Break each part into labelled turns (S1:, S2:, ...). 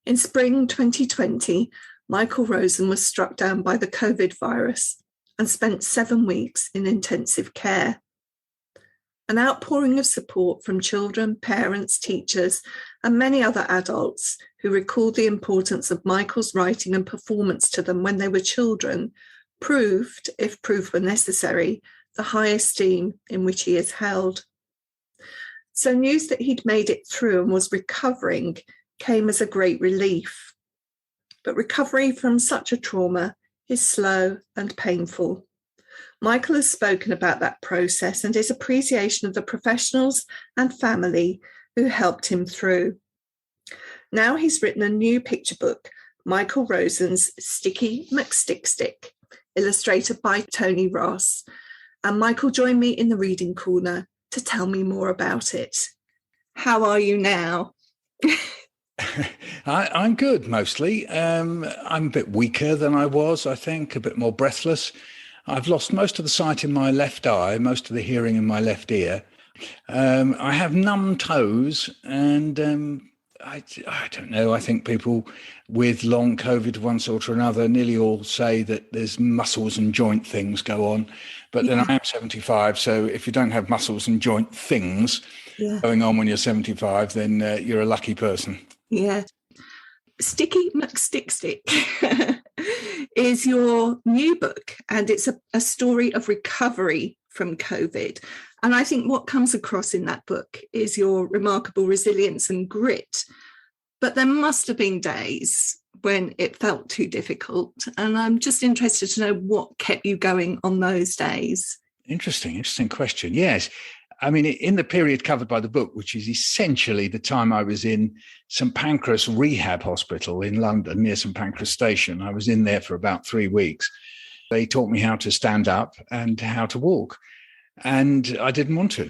S1: In spring 2020, Michael Rosen was struck down by the COVID virus and spent 7 weeks in intensive care. An outpouring of support from children, parents, teachers, and many other adults who recalled the importance of Michael's writing and performance to them when they were children proved, if proof were necessary, the high esteem in which he is held. So news that he'd made it through and was recovering came as a great relief. But recovery from such a trauma is slow and painful. Michael has spoken about that process and his appreciation of the professionals and family who helped him through. Now he's written a new picture book, Michael Rosen's Sticky McStickstick, illustrated by Tony Ross. And Michael joined me in the reading corner to tell me more about it. How are you now?
S2: I'm good, mostly. I'm a bit weaker than I was, I think, a bit more breathless. I've lost most of the sight in my left eye, most of the hearing in my left ear. I have numb toes, and I don't know. I think people with long COVID of one sort or another nearly all say that there's muscles and joint things go on. But then I am 75, so if you don't have muscles and joint things going on when you're 75, then you're a lucky person.
S1: Yeah. Sticky McStickstick is your new book, and it's a story of recovery from COVID. And I think what comes across in that book is your remarkable resilience and grit. But there must have been days when it felt too difficult. And I'm just interested to know what kept you going on those days.
S2: Interesting question. Yes. I mean, in the period covered by the book, which is essentially the time I was in St Pancras Rehab Hospital in London, near St Pancras Station, I was in there for about 3 weeks. They taught me how to stand up and how to walk, and I didn't want to.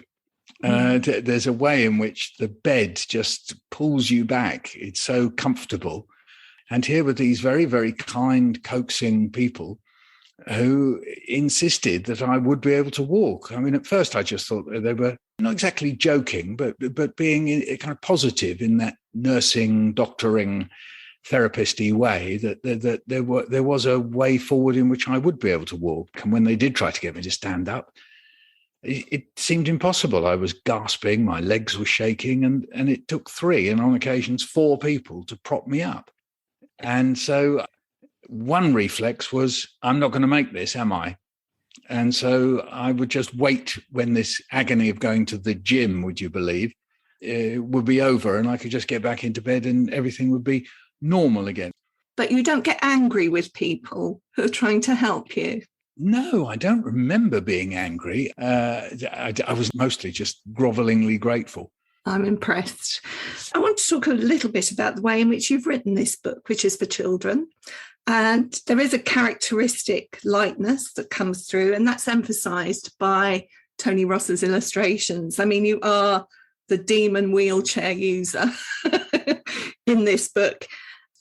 S2: There's a way in which the bed just pulls you back. It's so comfortable. And here were these very, very kind, coaxing people who insisted that I would be able to walk. I mean, at first I just thought they were not exactly joking, but being kind of positive in that nursing, doctoring, therapist-y way, that there was a way forward in which I would be able to walk. And when they did try to get me to stand up, it seemed impossible. I was gasping, my legs were shaking, and it took 3 and on occasions 4 people to prop me up. And so one reflex was, I'm not going to make this, am I? And so I would just wait when this agony of going to the gym, would you believe, would be over, and I could just get back into bed and everything would be normal again.
S1: But you don't get angry with people who are trying to help you?
S2: No, I don't remember being angry. I was mostly just grovelingly grateful.
S1: I'm impressed. I want to talk a little bit about the way in which you've written this book, which is for children. And there is a characteristic lightness that comes through, and that's emphasised by Tony Ross's illustrations. I mean, you are the demon wheelchair user in this book.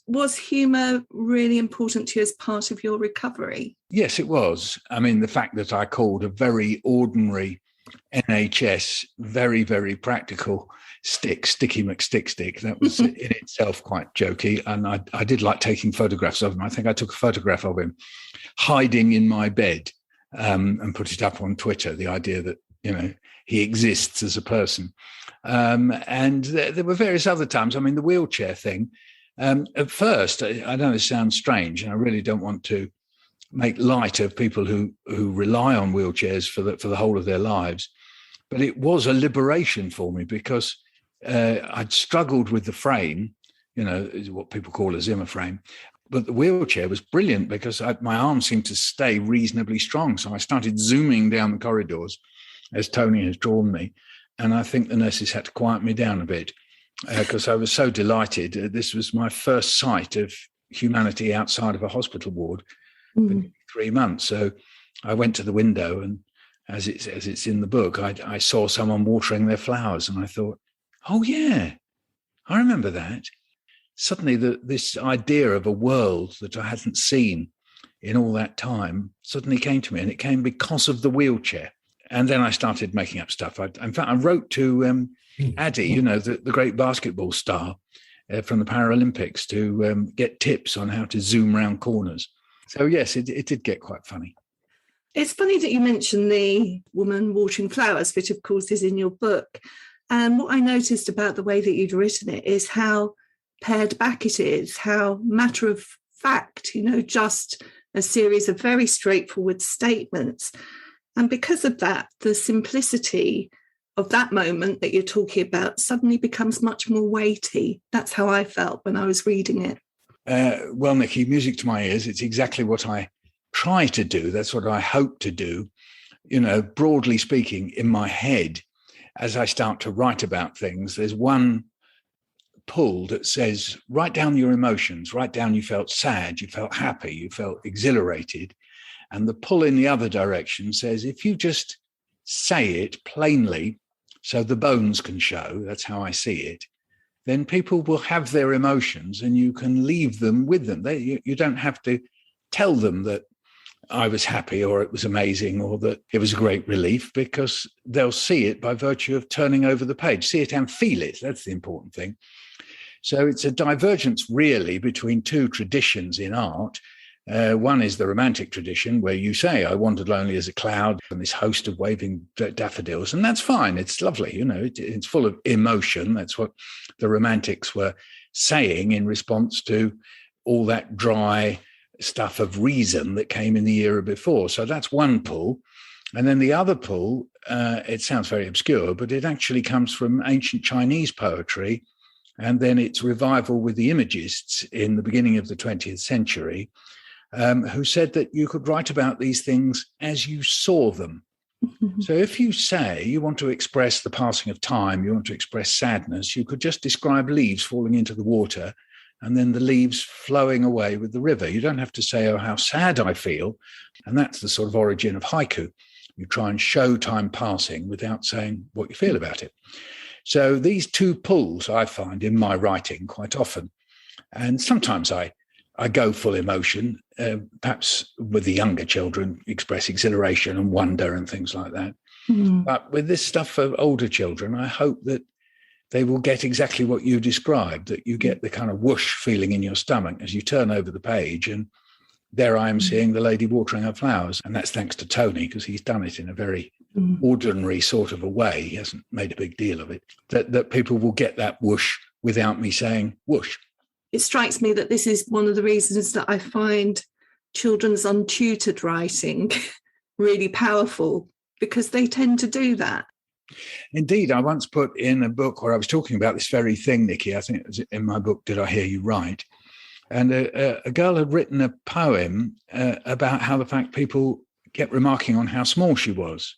S1: Was humour really important to you as part of your recovery?
S2: Yes, it was. I mean, the fact that I called a very ordinary NHS, very, very practical Sticky McStickstick, that was in itself quite jokey. And I did like taking photographs of him. I think I took a photograph of him hiding in my bed and put it up on Twitter, the idea that, you know, he exists as a person. And there were various other times. I mean, the wheelchair thing, at first, I know it sounds strange, and I really don't want to make light of people who rely on wheelchairs for the whole of their lives. But it was a liberation for me because I'd struggled with the frame, you know, what people call a Zimmer frame. But the wheelchair was brilliant because my arms seemed to stay reasonably strong. So I started zooming down the corridors as Tony has drawn me. And I think the nurses had to quiet me down a bit because I was so delighted. This was my first sight of humanity outside of a hospital ward for 3 months. So I went to the window, and as it's in the book, I saw someone watering their flowers, and I thought, oh yeah, I remember that. Suddenly this idea of a world that I hadn't seen in all that time suddenly came to me, and it came because of the wheelchair. And then I started making up stuff. In fact, I wrote to Addy, you know, the great basketball star, from the Paralympics to get tips on how to zoom round corners. So, yes, it did get quite funny.
S1: It's funny that you mentioned the woman watering flowers, which, of course, is in your book. And what I noticed about the way that you'd written it is how pared back it is, how matter of fact, just a series of very straightforward statements. And because of that, the simplicity of that moment that you're talking about suddenly becomes much more weighty. That's how I felt when I was reading it.
S2: Well, Nikki, music to my ears. It's exactly what I try to do. That's what I hope to do. Broadly speaking, in my head, as I start to write about things, there's one pull that says, write down your emotions, write down you felt sad, you felt happy, you felt exhilarated. And the pull in the other direction says, if you just say it plainly, so the bones can show, that's how I see it, then people will have their emotions and you can leave them with them. You don't have to tell them that I was happy or it was amazing or that it was a great relief, because they'll see it by virtue of turning over the page, see it and feel it. That's the important thing. So it's a divergence really between two traditions in art. One is the romantic tradition where you say, I wandered lonely as a cloud and this host of waving daffodils. And that's fine. It's lovely. It's full of emotion. That's what the romantics were saying in response to all that dry stuff of reason that came in the era before. So that's one pull. And then the other pull, it sounds very obscure, but it actually comes from ancient Chinese poetry and then its revival with the Imagists in the beginning of the 20th century, who said that you could write about these things as you saw them. Mm-hmm. So if you say you want to express the passing of time, you want to express sadness, you could just describe leaves falling into the water and then the leaves flowing away with the river. You don't have to say, oh, how sad I feel. And that's the sort of origin of haiku. You try and show time passing without saying what you feel about it. So these two pulls I find in my writing quite often. And sometimes I go full emotion, perhaps with the younger children, express exhilaration and wonder and things like that. Mm. But with this stuff for older children, I hope that they will get exactly what you described, that you get the kind of whoosh feeling in your stomach as you turn over the page. And there I am seeing the lady watering her flowers. And that's thanks to Tony, because he's done it in a very ordinary sort of a way. He hasn't made a big deal of it, that people will get that whoosh without me saying whoosh.
S1: It strikes me that this is one of the reasons that I find children's untutored writing really powerful, because they tend to do that.
S2: Indeed, I once put in a book where I was talking about this very thing, Nikki. I think it was in my book, Did I Hear You Right? And a girl had written a poem about how the fact people kept remarking on how small she was.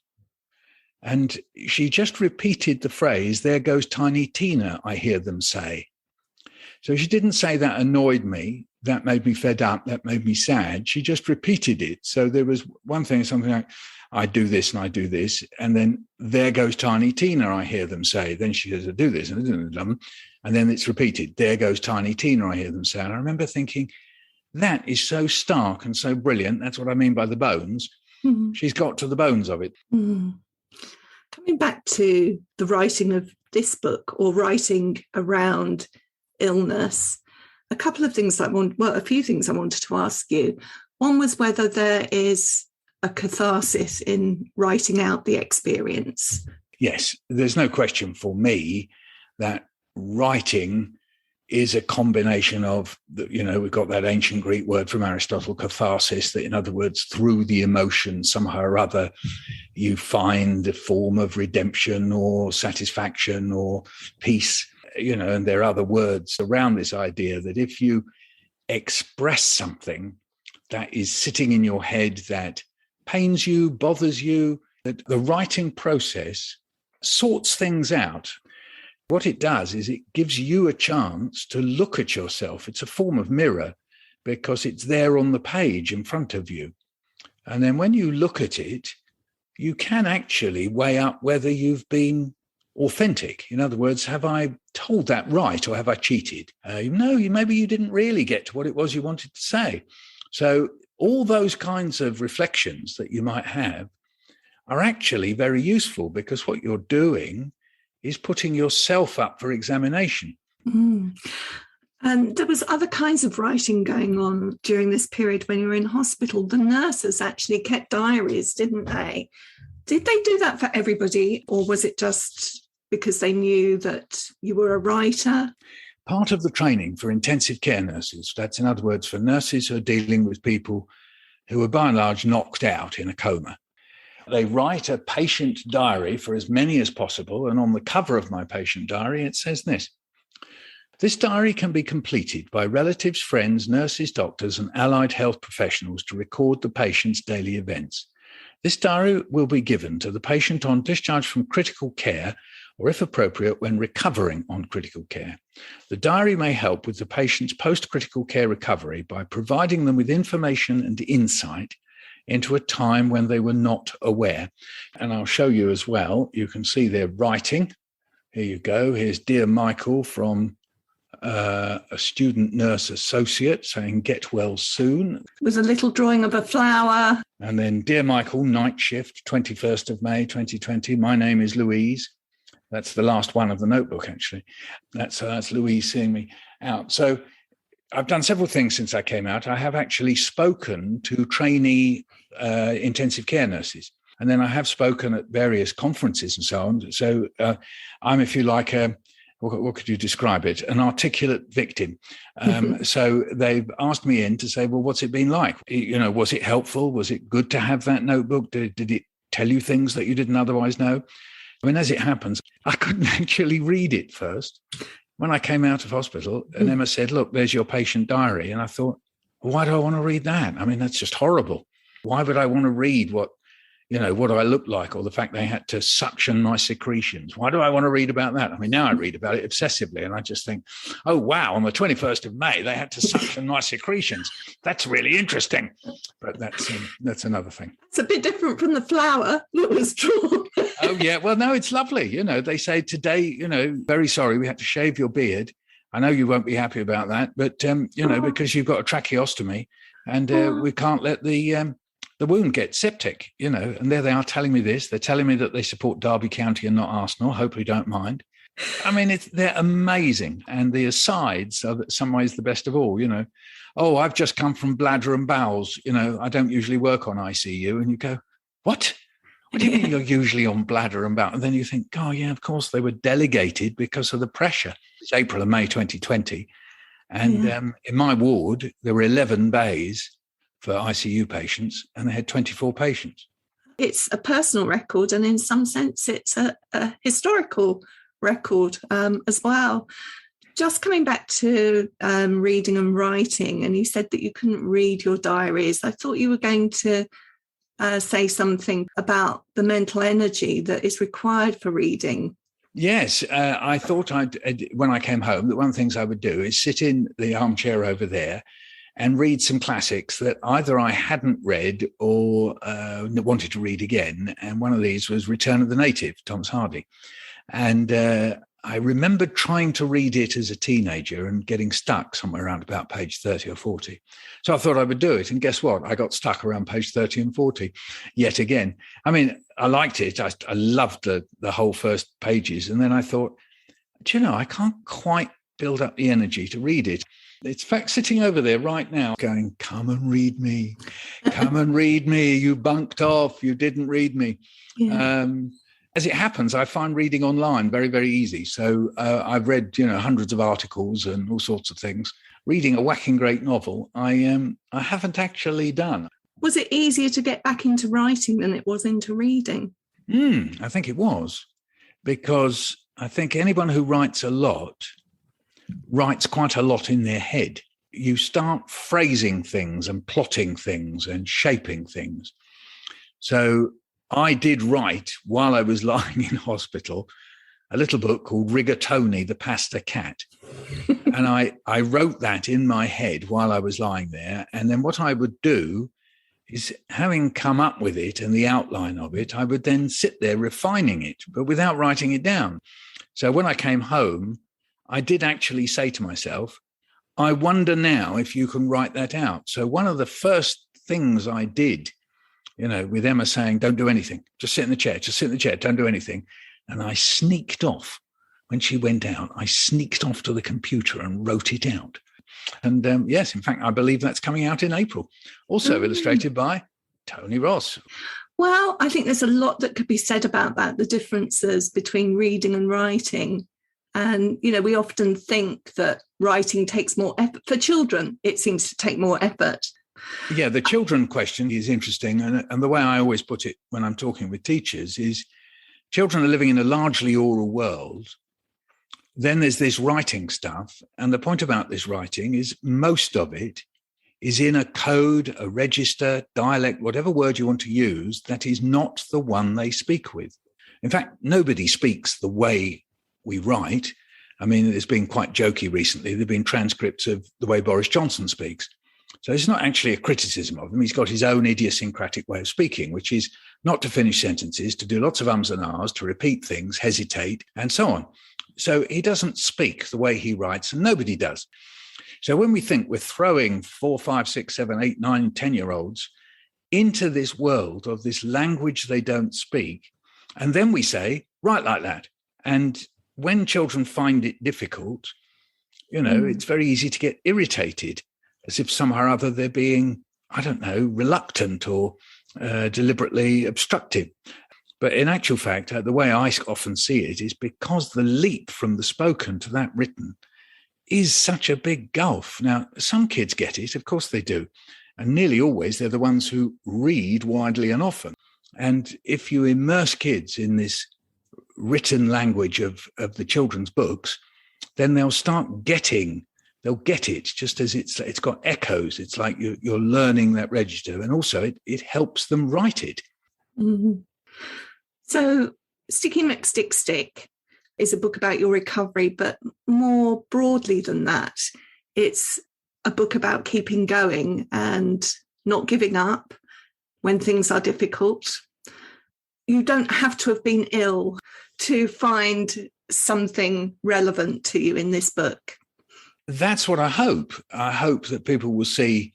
S2: And she just repeated the phrase, there goes tiny Tina, I hear them say. So she didn't say that annoyed me, that made me fed up, that made me sad. She just repeated it. So there was one thing, something like, I do this and I do this. And then there goes tiny Tina, I hear them say. Then she says, I do this. And then it's repeated. There goes tiny Tina, I hear them say. And I remember thinking, that is so stark and so brilliant. That's what I mean by the bones. Mm-hmm. She's got to the bones of it.
S1: Mm-hmm. Coming back to the writing of this book, or writing around illness, a few things I wanted to ask you. One was whether there is a catharsis in writing out the experience.
S2: Yes, there's no question for me that writing is a combination of, we've got that ancient Greek word from Aristotle, catharsis, that in other words, through the emotion, somehow or other, you find a form of redemption or satisfaction or peace, and there are other words around this idea that if you express something that is sitting in your head that pains you, bothers you, that the writing process sorts things out. What it does is it gives you a chance to look at yourself. It's a form of mirror because it's there on the page in front of you. And then when you look at it, you can actually weigh up whether you've been authentic. In other words, have I told that right or have I cheated? No, maybe you didn't really get to what it was you wanted to say. So all those kinds of reflections that you might have are actually very useful, because what you're doing is putting yourself up for examination.
S1: Mm. And there was other kinds of writing going on during this period when you were in hospital. The nurses actually kept diaries, didn't they? Did they do that for everybody, or was it just because they knew that you were a writer?
S2: Part of the training for intensive care nurses, that's in other words for nurses who are dealing with people who are by and large knocked out in a coma. They write a patient diary for as many as possible, and on the cover of my patient diary it says this: "This diary can be completed by relatives, friends, nurses, doctors, and allied health professionals to record the patient's daily events. This diary will be given to the patient on discharge from critical care, or if appropriate, when recovering on critical care. The diary may help with the patient's post-critical care recovery by providing them with information and insight into a time when they were not aware." And I'll show you as well. You can see their writing. Here you go. Here's Dear Michael from a student nurse associate saying, "Get well soon."
S1: With a little drawing of a flower.
S2: And then, "Dear Michael, night shift, 21st of May, 2020. My name is Louise." That's the last one of the notebook, actually. That's Louise seeing me out. So I've done several things since I came out. I have actually spoken to trainee intensive care nurses. And then I have spoken at various conferences and so on. So I'm, if you like, what could you describe it? An articulate victim. So they've asked me in to say, well, what's it been like? Was it helpful? Was it good to have that notebook? Did it tell you things that you didn't otherwise know? I mean, as it happens, I couldn't actually read it first. When I came out of hospital, and Emma said, "Look, there's your patient diary." And I thought, well, why do I want to read that? I mean, that's just horrible. Why would I want to read what I look like, or the fact they had to suction my secretions? Why do I want to read about that? I mean, now I read about it obsessively, and I just think, oh, wow, on the 21st of May, they had to suction my secretions. That's really interesting. But that's another thing.
S1: It's a bit different from the flower that was drawn.
S2: Oh, yeah. Well, no, it's lovely. They say today, very sorry, we had to shave your beard. I know you won't be happy about that, but, because you've got a tracheostomy and we can't let the wound get septic, and there they are telling me this. They're telling me that they support Derby County and not Arsenal. Hope you don't mind. I mean, they're amazing. And the asides are in some ways the best of all, Oh, I've just come from bladder and bowels. I don't usually work on ICU. And you go, what? What do you mean you're usually on bladder and bowel? And then you think, oh, yeah, of course they were delegated because of the pressure. It's April and May 2020. And in my ward, there were 11 bays for ICU patients, and they had 24 patients.
S1: It's a personal record, and in some sense, it's a historical record as well. Just coming back to reading and writing, and you said that you couldn't read your diaries. I thought you were going to say something about the mental energy that is required for reading.
S2: Yes, I thought when I came home, that one of the things I would do is sit in the armchair over there and read some classics that either I hadn't read or wanted to read again. And one of these was Return of the Native, Thomas Hardy. And I remember trying to read it as a teenager and getting stuck somewhere around about page 30 or 40. So I thought I would do it. And guess what? I got stuck around page 30 and 40 yet again. I mean, I liked it. I loved the whole first pages. And then I thought, I can't quite build up the energy to read it. It's in fact sitting over there right now going, come and read me. Come and read me. You bunked off. You didn't read me. Yeah. As it happens, I find reading online very, very easy. So I've read, hundreds of articles and all sorts of things. Reading a whacking great novel, I haven't actually done.
S1: Was it easier to get back into writing than it was into reading?
S2: I think it was, because I think anyone who writes a lot writes quite a lot in their head. You start phrasing things and plotting things and shaping things. So I did write, while I was lying in hospital, a little book called Rigatoni, the Pasta Cat. And I wrote that in my head while I was lying there. And then what I would do is, having come up with it and the outline of it, I would then sit there refining it, but without writing it down. So when I came home, I did actually say to myself, I wonder now if you can write that out. So one of the first things I did, with Emma saying, don't do anything, just sit in the chair, don't do anything. And I sneaked off when she went out, I sneaked off to the computer and wrote it out. And yes, in fact, I believe that's coming out in April. Also illustrated by Tony Ross.
S1: Well, I think there's a lot that could be said about that, the differences between reading and writing. And, you know, we often think that writing takes more effort. For children, it seems to take more effort.
S2: Yeah, the children question is interesting. And the way I always put it when I'm talking with teachers is children are living in a largely oral world. Then there's this writing stuff. And the point about this writing is most of it is in a code, a register, dialect, whatever word you want to use, that is not the one they speak with. In fact, nobody speaks the way we write. I mean, it's been quite jokey recently. There have been transcripts of the way Boris Johnson speaks. So it's not actually a criticism of him. He's got his own idiosyncratic way of speaking, which is not to finish sentences, to do lots of ums and ahs, to repeat things, hesitate, and so on. So he doesn't speak the way he writes, and nobody does. So when we think we're throwing 4, 5, 6, 7, 8, 9, 10-year-olds into this world of this language they don't speak, and then we say, write like that. And when children find it difficult, you know, it's very easy to get irritated, as if somehow or other they're being, I don't know, reluctant or deliberately obstructive. But in actual fact, the way I often see it is because the leap from the spoken to that written is such a big gulf. Now, some kids get it, of course they do. And nearly always they're the ones who read widely and often. And if you immerse kids in this written language of the children's books, then they'll get it just as it's got echoes. It's like you're learning that register. And also it helps them write it.
S1: Mm-hmm. So Sticky McStickstick is a book about your recovery, but more broadly than that, it's a book about keeping going and not giving up when things are difficult. You don't have to have been ill to find something relevant to you in this book.
S2: That's what I hope. I hope that people will see,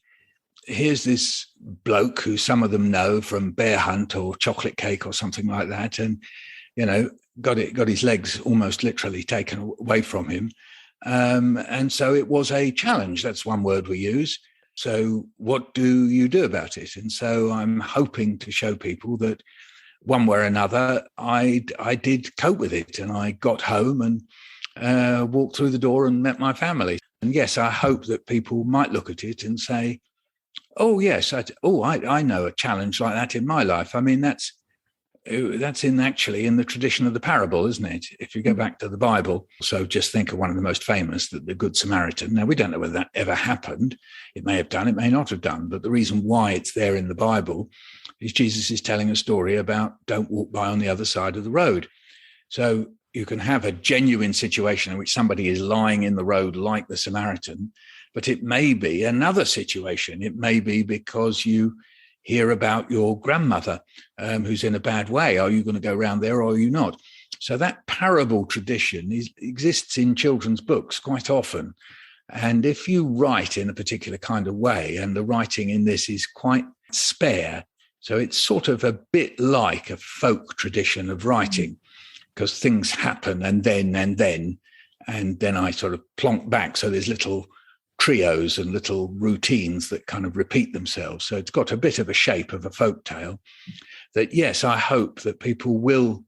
S2: here's this bloke who some of them know from Bear Hunt or Chocolate Cake or something like that, and, you know, got his legs almost literally taken away from him. And so it was a challenge. That's one word we use. So what do you do about it? And so I'm hoping to show people that one way or another, I did cope with it, and I got home and walked through the door and met my family. And yes, I hope that people might look at it and say, oh, yes, I know a challenge like that in my life. I mean, that's actually in the tradition of the parable, isn't it? If you go back to the Bible, so just think of one of the most famous, the Good Samaritan. Now, we don't know whether that ever happened. It may have done, it may not have done. But the reason why it's there in the Bible is Jesus is telling a story about don't walk by on the other side of the road. So you can have a genuine situation in which somebody is lying in the road like the Samaritan, but it may be another situation. It may be because you hear about your grandmother who's in a bad way. Are you going to go around there or are you not? So that parable tradition exists in children's books quite often. And if you write in a particular kind of way, and the writing in this is quite spare, so it's sort of a bit like a folk tradition of writing, because things happen and then I sort of plonk back. So there's little trios and little routines that kind of repeat themselves. So it's got a bit of a shape of a folk tale that, yes, I hope that people will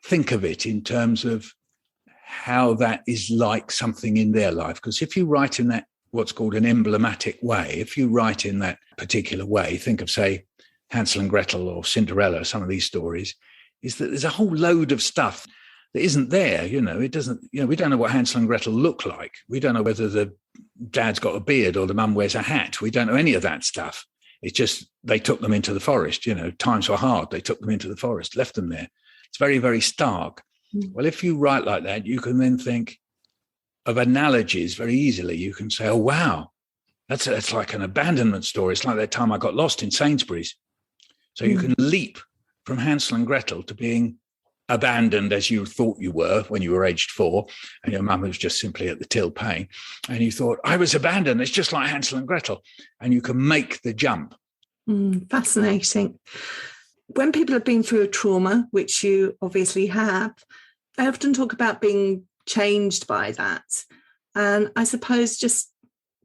S2: think of it in terms of how that is like something in their life. Because if you write in that, what's called an emblematic way, if you write in that particular way, think of, say, Hansel and Gretel or Cinderella, some of these stories, is that there's a whole load of stuff that isn't there. You know, it doesn't, you know, we don't know what Hansel and Gretel look like. We don't know whether the dad's got a beard or the mum wears a hat. We don't know any of that stuff. It's just they took them into the forest. You know, times were hard. They took them into the forest, left them there. It's very, very stark. Well, if you write like that, you can then think of analogies very easily. You can say, oh, wow, that's like an abandonment story. It's like that time I got lost in Sainsbury's. So you can leap from Hansel and Gretel to being abandoned as you thought you were when you were aged 4, and your mum was just simply at the till paying, and you thought, I was abandoned. It's just like Hansel and Gretel. And you can make the jump.
S1: Fascinating. When people have been through a trauma, which you obviously have, they often talk about being changed by that. And I suppose just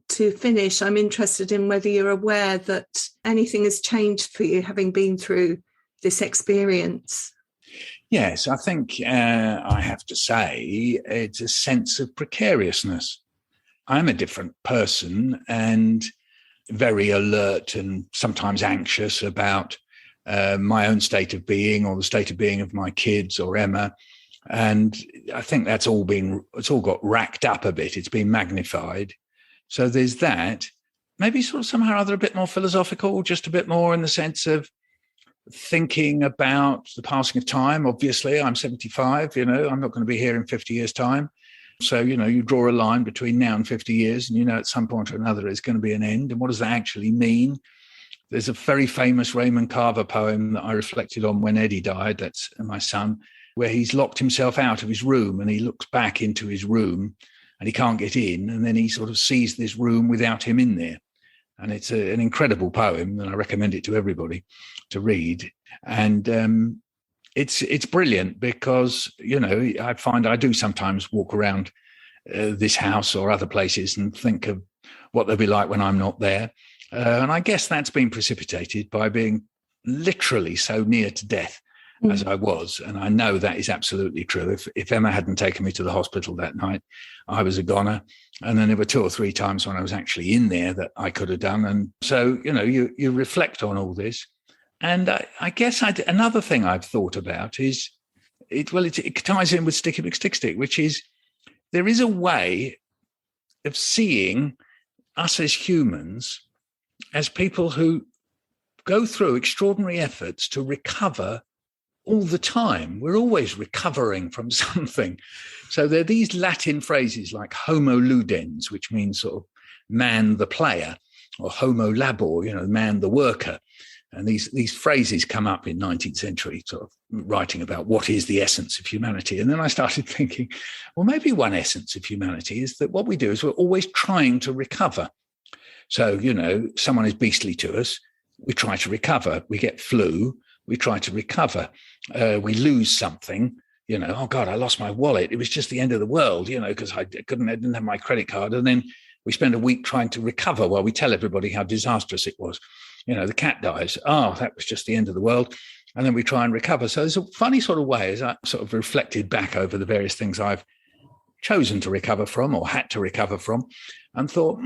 S1: to finish, I'm interested in whether you're aware that anything has changed for you having been through this experience.
S2: Yes, I think I have to say it's a sense of precariousness. I'm a different person and very alert and sometimes anxious about my own state of being or the state of being of my kids or Emma. And I think it's all got racked up a bit. It's been magnified. So there's that. Maybe sort of somehow or other a bit more philosophical, just a bit more in the sense of thinking about the passing of time. Obviously, I'm 75, I'm not going to be here in 50 years' time. So, you draw a line between now and 50 years and at some point or another it's going to be an end. And what does that actually mean? There's a very famous Raymond Carver poem that I reflected on when Eddie died, that's my son, where he's locked himself out of his room and he looks back into his room and he can't get in. And then he sort of sees this room without him in there. And it's an incredible poem, and I recommend it to everybody to read. And it's brilliant because, I find I do sometimes walk around this house or other places and think of what they'll be like when I'm not there. And I guess that's been precipitated by being literally so near to death as I was. And I know that is absolutely true. If Emma hadn't taken me to the hospital that night, I was a goner. And then there were 2 or 3 times when I was actually in there that I could have done. And so, you reflect on all this. And I guess another thing I've thought about is, it ties in with Sticky McStickstick, which is there is a way of seeing us as humans as people who go through extraordinary efforts to recover all the time. We're always recovering from something. So there are these Latin phrases like homo ludens, which means sort of man the player, or homo labor, man the worker. And these phrases come up in 19th century sort of writing about what is the essence of humanity. And then I started thinking, well, maybe one essence of humanity is that what we do is we're always trying to recover. So, someone is beastly to us, we try to recover. We get flu, we try to recover. We lose something, oh God, I lost my wallet. It was just the end of the world, because I didn't have my credit card. And then we spend a week trying to recover while we tell everybody how disastrous it was. The cat dies. Oh, that was just the end of the world. And then we try and recover. So there's a funny sort of way as I sort of reflected back over the various things I've chosen to recover from or had to recover from and thought,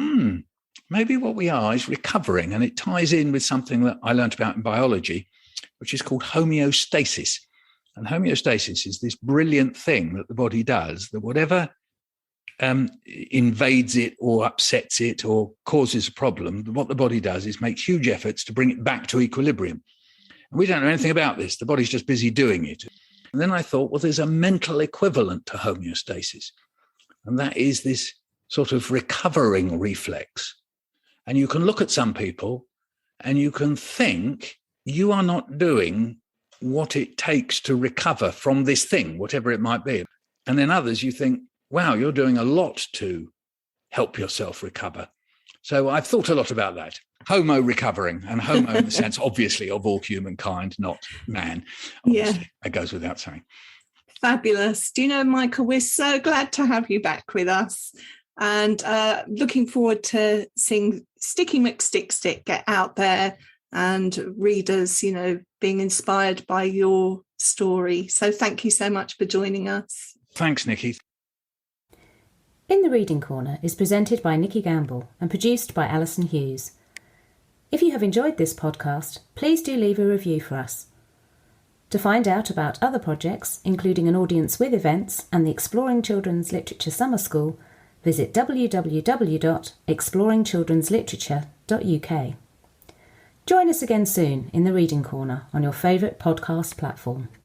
S2: maybe what we are is recovering. And it ties in with something that I learned about in biology, which is called homeostasis. And homeostasis is this brilliant thing that the body does, that whatever invades it or upsets it or causes a problem, what the body does is make huge efforts to bring it back to equilibrium. And we don't know anything about this. The body's just busy doing it. And then I thought, well, there's a mental equivalent to homeostasis. And that is this sort of recovering reflex. And you can look at some people and you can think you are not doing what it takes to recover from this thing, whatever it might be. And then others, you think, wow, you're doing a lot to help yourself recover. So I've thought a lot about that. Homo recovering, and homo in the sense, obviously, of all humankind, not man. Obviously, that goes without saying.
S1: Fabulous. Do you know, Michael, we're so glad to have you back with us and looking forward to seeing Sticky McStickstick get out there and readers, being inspired by your story. So thank you so much for joining us.
S2: Thanks, Nikki.
S3: In the Reading Corner is presented by Nikki Gamble and produced by Alison Hughes. If you have enjoyed this podcast, please do leave a review for us. To find out about other projects, including an audience with events and the Exploring Children's Literature Summer School, visit www.exploringchildrensliterature.uk. Join us again soon in the Reading Corner on your favourite podcast platform.